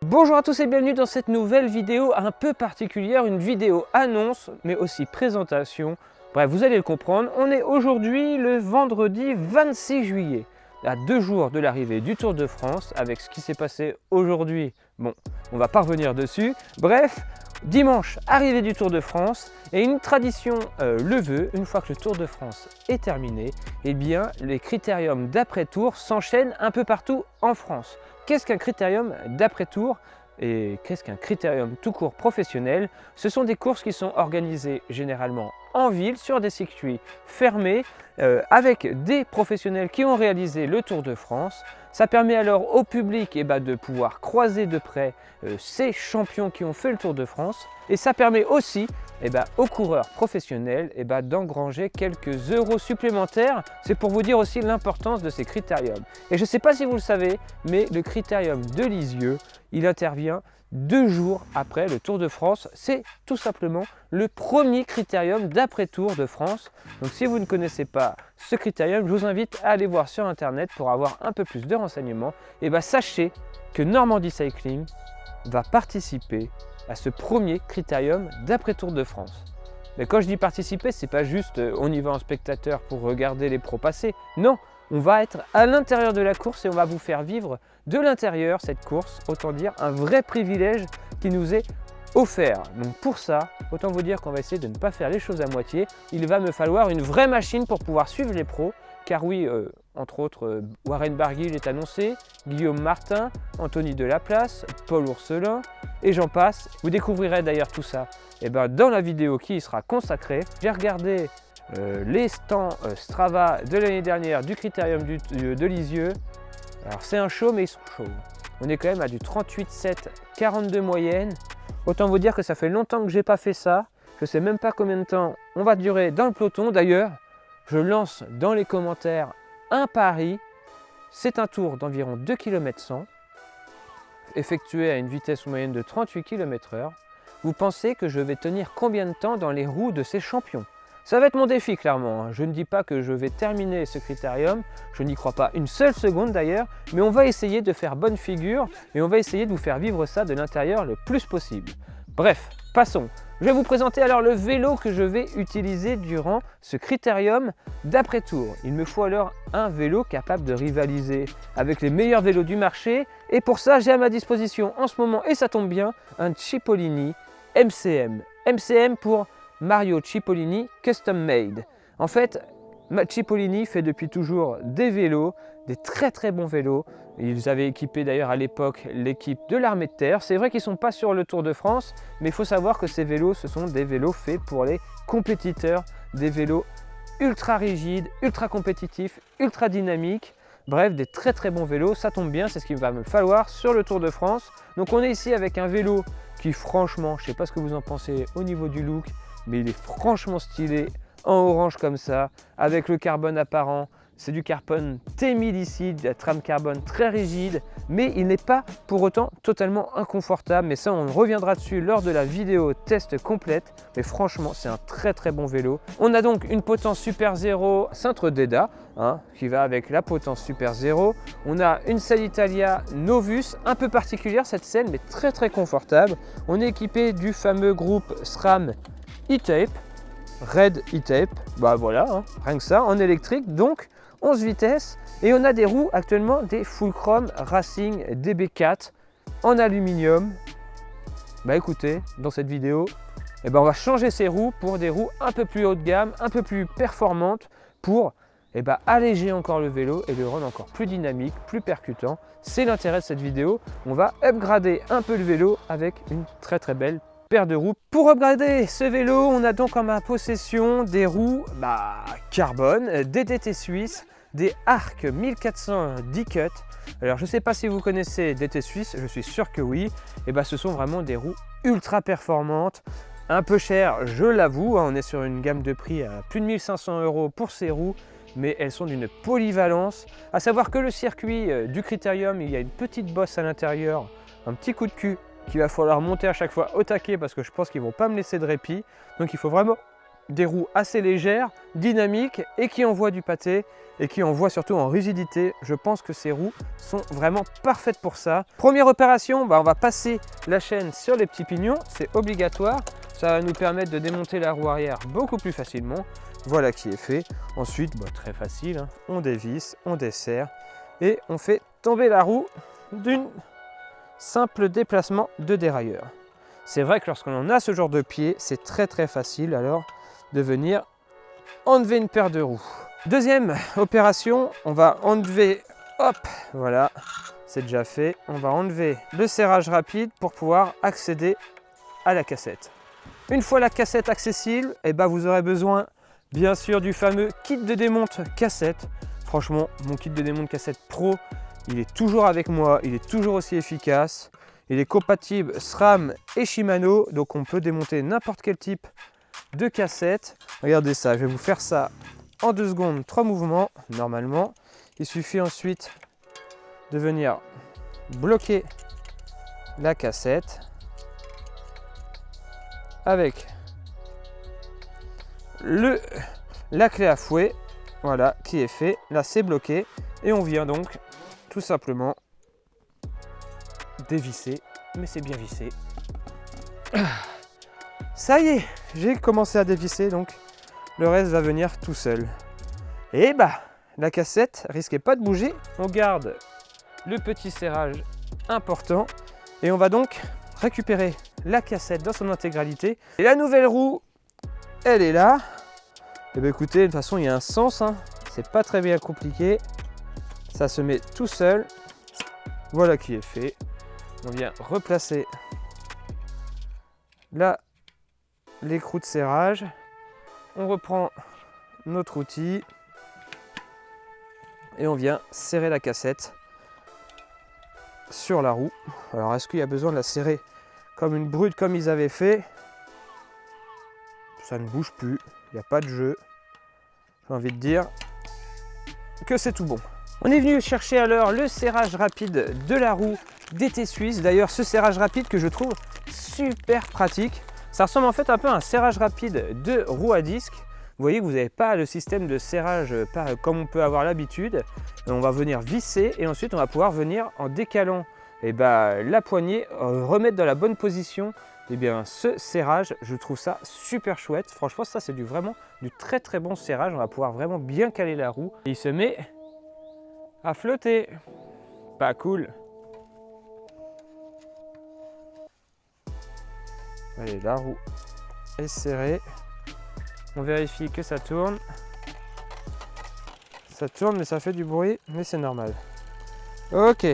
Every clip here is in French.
Bonjour à tous et bienvenue dans cette nouvelle vidéo un peu particulière, une vidéo annonce mais aussi présentation. Bref, vous allez le comprendre, on est aujourd'hui le vendredi 26 juillet, à 2 jours de l'arrivée du Tour de France, avec ce qui s'est passé aujourd'hui. Bon, on va pas revenir dessus. Bref, dimanche, arrivée du Tour de France, et une tradition le veut, une fois que le Tour de France est terminé, eh bien les critériums d'après-tour s'enchaînent un peu partout en France. Qu'est-ce qu'un critérium d'après-tour et qu'est-ce qu'un critérium tout court professionnel? Ce sont des courses qui sont organisées généralement en ville, sur des circuits fermés, avec des professionnels qui ont réalisé le Tour de France. Ça permet alors au public de pouvoir croiser de près ces champions qui ont fait le Tour de France. Et ça permet aussi aux coureurs professionnels d'engranger quelques euros supplémentaires. C'est pour vous dire aussi l'importance de ces critériums. Et je ne sais pas si vous le savez, mais le critérium de Lisieux, il intervient 2 jours après le Tour de France. C'est tout simplement le premier critérium d'après-tour de France. Donc si vous ne connaissez pas ce critérium, je vous invite à aller voir sur internet pour avoir un peu plus de renseignements. Et sachez que Normandie Cycling va participer à ce premier critérium d'après-tour de France. Mais quand je dis participer, c'est pas juste on y va en spectateur pour regarder les pros passer. Non, on va être à l'intérieur de la course et on va vous faire vivre de l'intérieur cette course. Autant dire un vrai privilège qui nous est offert. Donc pour ça, autant vous dire qu'on va essayer de ne pas faire les choses à moitié. Il va me falloir une vraie machine pour pouvoir suivre les pros. Car oui, entre autres, Warren Barguil est annoncé, Guillaume Martin, Anthony Delaplace, Paul Ourselin, et j'en passe. Vous découvrirez d'ailleurs tout ça dans la vidéo qui y sera consacrée. J'ai regardé les stands Strava de l'année dernière du critérium de Lisieux. Alors c'est un show, mais ils sont chauds. On est quand même à du 38,7, 42 moyenne. Autant vous dire que ça fait longtemps que j'ai pas fait ça. Je sais même pas combien de temps on va durer dans le peloton. D'ailleurs, je lance dans les commentaires un pari. C'est un tour d'environ 2 km 100, effectué à une vitesse moyenne de 38 km/h. Vous pensez que je vais tenir combien de temps dans les roues de ces champions? Ça va être mon défi clairement. Je ne dis pas que je vais terminer ce critérium, je n'y crois pas une seule seconde d'ailleurs, mais on va essayer de faire bonne figure et on va essayer de vous faire vivre ça de l'intérieur le plus possible. Bref, passons. Je vais vous présenter alors le vélo que je vais utiliser durant ce critérium d'après-tour. Il me faut alors un vélo capable de rivaliser avec les meilleurs vélos du marché. Et pour ça, j'ai à ma disposition en ce moment, et ça tombe bien, un Cipollini MCM. MCM pour Mario Cipollini Custom Made. En fait, Cipollini fait depuis toujours des vélos, des très bons vélos. Ils avaient équipé d'ailleurs à l'époque l'équipe de l'armée de terre. C'est vrai qu'ils ne sont pas sur le Tour de France, mais il faut savoir que ces vélos, ce sont des vélos faits pour les compétiteurs, des vélos ultra rigides, ultra compétitifs, ultra dynamiques. Bref, des très bons vélos, ça tombe bien, c'est ce qu'il va me falloir sur le Tour de France. Donc on est ici avec un vélo qui franchement, je ne sais pas ce que vous en pensez au niveau du look, mais il est franchement stylé, en orange comme ça, avec le carbone apparent. C'est du carbone T1000 ici, de la trame carbone très rigide, mais il n'est pas pour autant totalement inconfortable. Mais ça, on reviendra dessus lors de la vidéo test complète. Mais franchement, c'est un très bon vélo. On a donc une potence Super Zero cintre d'EDA, qui va avec la potence Super Zero. On a une selle Italia Novus, un peu particulière cette selle, mais très confortable. On est équipé du fameux groupe SRAM E-Tape, Red E-Tape, voilà, rien que ça, en électrique, donc 11 vitesses, et on a des roues actuellement des Fulcrum Racing DB4 en aluminium. Écoutez, dans cette vidéo, on va changer ces roues pour des roues un peu plus haut de gamme, un peu plus performantes pour alléger encore le vélo et le rendre encore plus dynamique, plus percutant. C'est l'intérêt de cette vidéo. On va upgrader un peu le vélo avec une très belle paire de roues. Pour upgrader ce vélo, on a donc en ma possession des roues carbone, des DT suisses, des Arc 1400 D-Cut. Alors je ne sais pas si vous connaissez DT Suisse, je suis sûr que oui. Ce sont vraiment des roues ultra performantes, un peu chères, je l'avoue. On est sur une gamme de prix à plus de 1500 € pour ces roues, mais elles sont d'une polyvalence. À savoir que le circuit du critérium, il y a une petite bosse à l'intérieur, un petit coup de cul qu'il va falloir monter à chaque fois au taquet parce que je pense qu'ils ne vont pas me laisser de répit. Donc il faut vraiment des roues assez légères, dynamiques et qui envoient du pâté et qui envoient surtout en rigidité. Je pense que ces roues sont vraiment parfaites pour ça. Première opération, on va passer la chaîne sur les petits pignons, c'est obligatoire. Ça va nous permettre de démonter la roue arrière beaucoup plus facilement. Voilà qui est fait. Ensuite, très facile, hein, on dévisse, on desserre et on fait tomber la roue d'un simple déplacement de dérailleur. C'est vrai que lorsqu'on a ce genre de pied, c'est très facile alors de venir enlever une paire de roues. Deuxième opération, on va enlever, hop, voilà, c'est déjà fait. On va enlever le serrage rapide pour pouvoir accéder à la cassette. Une fois la cassette accessible, vous aurez besoin bien sûr du fameux kit de démonte cassette. Franchement, mon kit de démonte cassette Pro, il est toujours avec moi, il est toujours aussi efficace. Il est compatible SRAM et Shimano, donc on peut démonter n'importe quel type de cassette. Regardez ça, je vais vous faire ça en 2 secondes, 3 mouvements normalement. Il suffit ensuite de venir bloquer la cassette avec la clé à fouet, voilà, qui est fait. Là, c'est bloqué et on vient donc tout simplement dévisser, mais c'est bien vissé. Ça y est, j'ai commencé à dévisser, donc le reste va venir tout seul. Et la cassette risquait pas de bouger. On garde le petit serrage important et on va donc récupérer la cassette dans son intégralité. Et la nouvelle roue, elle est là. Et écoutez, de toute façon, il y a un sens, hein. C'est pas très bien compliqué. Ça se met tout seul. Voilà qui est fait. On vient replacer là l'écrou de serrage. On reprend notre outil et on vient serrer la cassette sur la roue. Alors, est-ce qu'il y a besoin de la serrer comme une brute comme ils avaient fait? Ça ne bouge plus, il n'y a pas de jeu. J'ai envie de dire que c'est tout bon. On est venu chercher alors le serrage rapide de la roue DT Suisse. D'ailleurs, ce serrage rapide que je trouve super pratique. Ça ressemble en fait un peu à un serrage rapide de roue à disque. Vous voyez que vous n'avez pas le système de serrage comme on peut avoir l'habitude. On va venir visser et ensuite on va pouvoir venir en décalant la poignée, remettre dans la bonne position ce serrage. Je trouve ça super chouette. Franchement, ça c'est vraiment du très bon serrage. On va pouvoir vraiment bien caler la roue. Et il se met à flotter. Pas cool. Allez, la roue est serrée. On vérifie que ça tourne. Ça tourne, mais ça fait du bruit, mais c'est normal. Ok.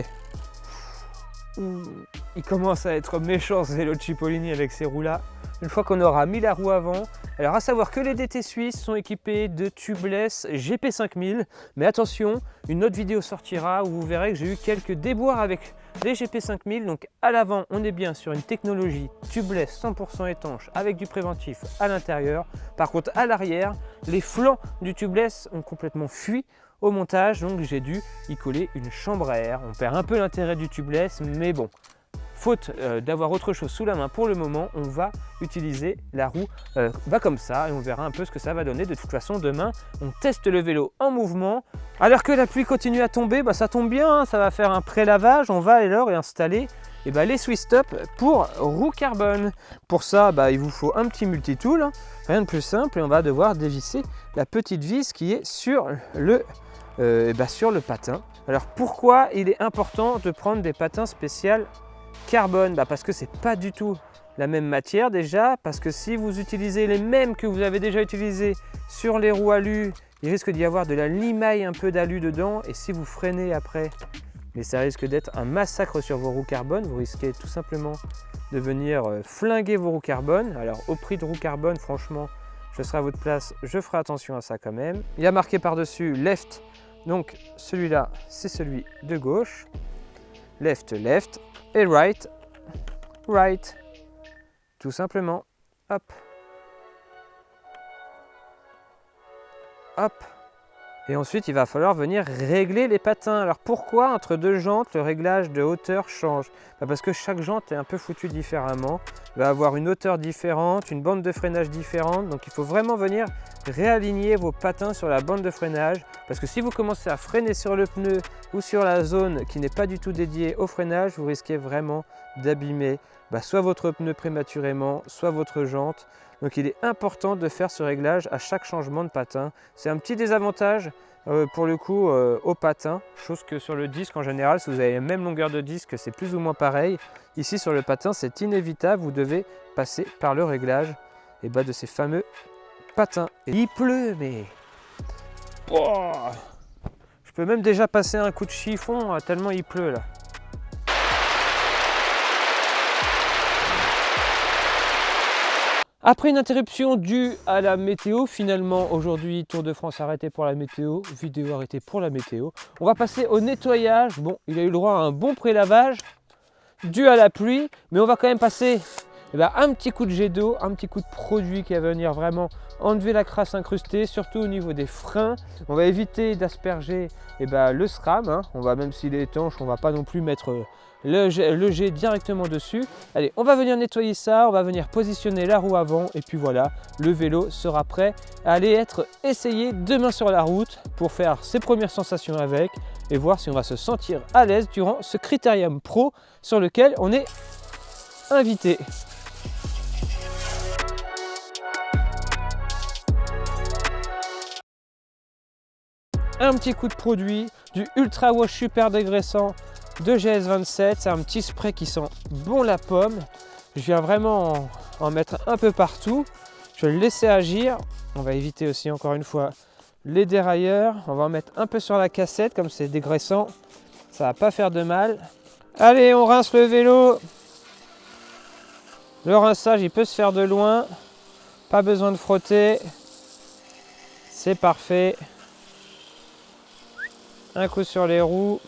Il commence à être méchant ce vélo de Cipollini avec ces roues-là. Une fois qu'on aura mis la roue avant. Alors à savoir que les DT Suisses sont équipés de tubeless GP5000. Mais attention, une autre vidéo sortira où vous verrez que j'ai eu quelques déboires avec les GP5000. Donc à l'avant, on est bien sur une technologie tubeless 100% étanche avec du préventif à l'intérieur. Par contre, à l'arrière, les flancs du tubeless ont complètement fui au montage. Donc j'ai dû y coller une chambre à air. On perd un peu l'intérêt du tubeless, mais bon. Faute d'avoir autre chose sous la main pour le moment, on va utiliser la roue comme ça et on verra un peu ce que ça va donner. De toute façon, demain, on teste le vélo en mouvement. Alors que la pluie continue à tomber, ça tombe bien, hein, ça va faire un pré-lavage. On va alors installer les Swiss Stop pour roue carbone. Pour ça, il vous faut un petit multitool, hein, rien de plus simple, et on va devoir dévisser la petite vis qui est sur le patin. Alors pourquoi il est important de prendre des patins spéciaux carbone? Parce que c'est pas du tout la même matière déjà, parce que si vous utilisez les mêmes que vous avez déjà utilisés sur les roues alu, il risque d'y avoir de la limaille, un peu d'alu dedans, et si vous freinez après, mais ça risque d'être un massacre sur vos roues carbone. Vous risquez tout simplement de venir flinguer vos roues carbone. Alors au prix de roues carbone, franchement, je serai à votre place, je ferai attention à ça quand même. Il y a marqué par-dessus left, donc celui-là c'est celui de gauche, left, left, et right, right, tout simplement, hop, hop, Et ensuite, il va falloir venir régler les patins. Alors pourquoi entre deux jantes, le réglage de hauteur change? Parce que chaque jante est un peu foutue différemment. Il va avoir une hauteur différente, une bande de freinage différente. Donc il faut vraiment venir réaligner vos patins sur la bande de freinage. Parce que si vous commencez à freiner sur le pneu ou sur la zone qui n'est pas du tout dédiée au freinage, vous risquez vraiment d'abîmer soit votre pneu prématurément, soit votre jante. Donc il est important de faire ce réglage à chaque changement de patin. C'est un petit désavantage pour le coup au patin, chose que sur le disque en général, si vous avez la même longueur de disque, c'est plus ou moins pareil. Ici sur le patin, c'est inévitable, vous devez passer par le réglage de ces fameux patins. Et il pleut, mais oh, je peux même déjà passer un coup de chiffon tellement il pleut là. Après une interruption due à la météo, finalement aujourd'hui Tour de France arrêté pour la météo, vidéo arrêtée pour la météo. On va passer au nettoyage. Bon, il a eu le droit à un bon pré-lavage dû à la pluie, mais on va quand même passer un petit coup de jet d'eau, un petit coup de produit qui va venir vraiment enlever la crasse incrustée, surtout au niveau des freins. On va éviter d'asperger le SRAM, on va, même s'il est étanche, on ne va pas non plus mettre le jet directement dessus. Allez, on va venir nettoyer ça, on va venir positionner la roue avant et puis voilà, le vélo sera prêt à aller être essayé demain sur la route pour faire ses premières sensations avec et voir si on va se sentir à l'aise durant ce Critérium Pro sur lequel on est invité. Un petit coup de produit, du Ultra Wash super dégraissant de GS27, c'est un petit spray qui sent bon la pomme. Je viens vraiment en mettre un peu partout, je vais le laisser agir. On va éviter aussi encore une fois les dérailleurs, on va en mettre un peu sur la cassette comme c'est dégraissant, ça va pas faire de mal. Allez, on rince le vélo. Le rinçage il peut se faire de loin, pas besoin de frotter, c'est parfait. Un coup sur les roues.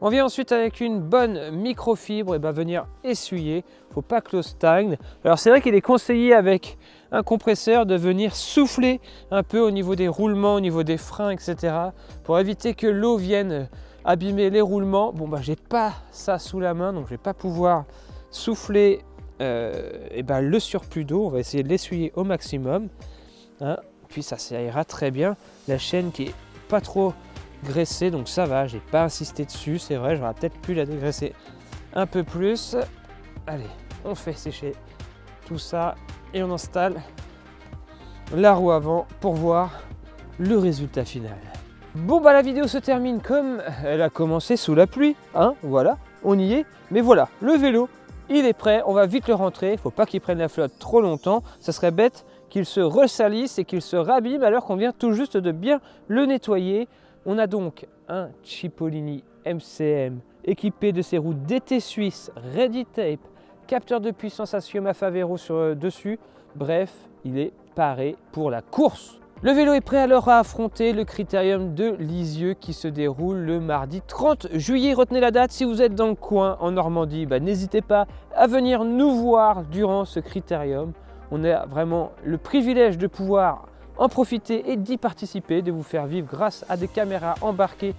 On vient ensuite avec une bonne microfibre et venir essuyer. Il ne faut pas que l'eau stagne. Alors c'est vrai qu'il est conseillé avec un compresseur de venir souffler un peu au niveau des roulements, au niveau des freins, etc. pour éviter que l'eau vienne abîmer les roulements. Bon j'ai pas ça sous la main, donc je vais pas pouvoir souffler le surplus d'eau. On va essayer de l'essuyer au maximum, puis ça ira très bien. La chaîne qui est pas trop graissée, donc ça va, j'ai pas insisté dessus, c'est vrai, j'aurais peut-être pu la dégraisser un peu plus. Allez, on fait sécher tout ça et on installe la roue avant pour voir le résultat final. Bon la vidéo se termine comme elle a commencé, sous la pluie, voilà, on y est, mais voilà, le vélo il est prêt, on va vite le rentrer, il ne faut pas qu'il prenne la flotte trop longtemps, ça serait bête qu'il se ressalisse et qu'il se rabîme alors qu'on vient tout juste de bien le nettoyer. On a donc un Cipollini MCM équipé de ses roues DT Suisse, Ready Tape, capteur de puissance Assioma Favero dessus, bref, il est paré pour la course. Le vélo est prêt alors à affronter le Critérium de Lisieux qui se déroule le mardi 30 juillet. Retenez la date, si vous êtes dans le coin en Normandie, n'hésitez pas à venir nous voir durant ce Critérium. On a vraiment le privilège de pouvoir en profiter et d'y participer, de vous faire vivre grâce à des caméras embarquées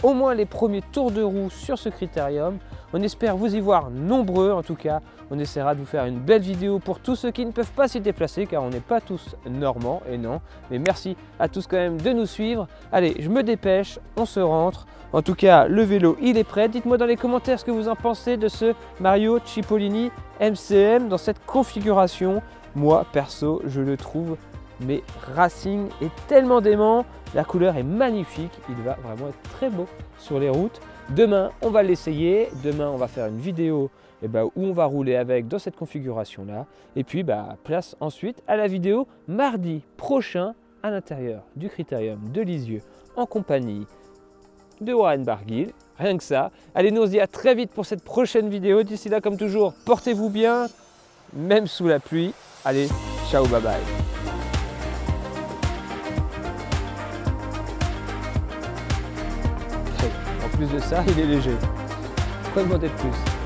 au moins les premiers tours de roue sur ce Critérium. On espère vous y voir nombreux, en tout cas on essaiera de vous faire une belle vidéo pour tous ceux qui ne peuvent pas s'y déplacer car on n'est pas tous normands, et non, mais merci à tous quand même de nous suivre. Allez, je me dépêche, on se rentre. En tout cas, le vélo il est prêt. Dites-moi dans les commentaires ce que vous en pensez de ce Mario Cipollini MCM dans cette configuration. Moi perso, je le trouve mais racing est tellement dément, la couleur est magnifique, il va vraiment être très beau sur les routes. Demain on va l'essayer, demain on va faire une vidéo où on va rouler avec dans cette configuration là, et puis place ensuite à la vidéo mardi prochain à l'intérieur du Critérium de Lisieux en compagnie de Warren Barguil, rien que ça. Allez, nous on se dit à très vite pour cette prochaine vidéo, d'ici là comme toujours portez-vous bien, même sous la pluie. Allez, ciao, bye bye. En plus de ça, il est léger. Quoi demander de plus?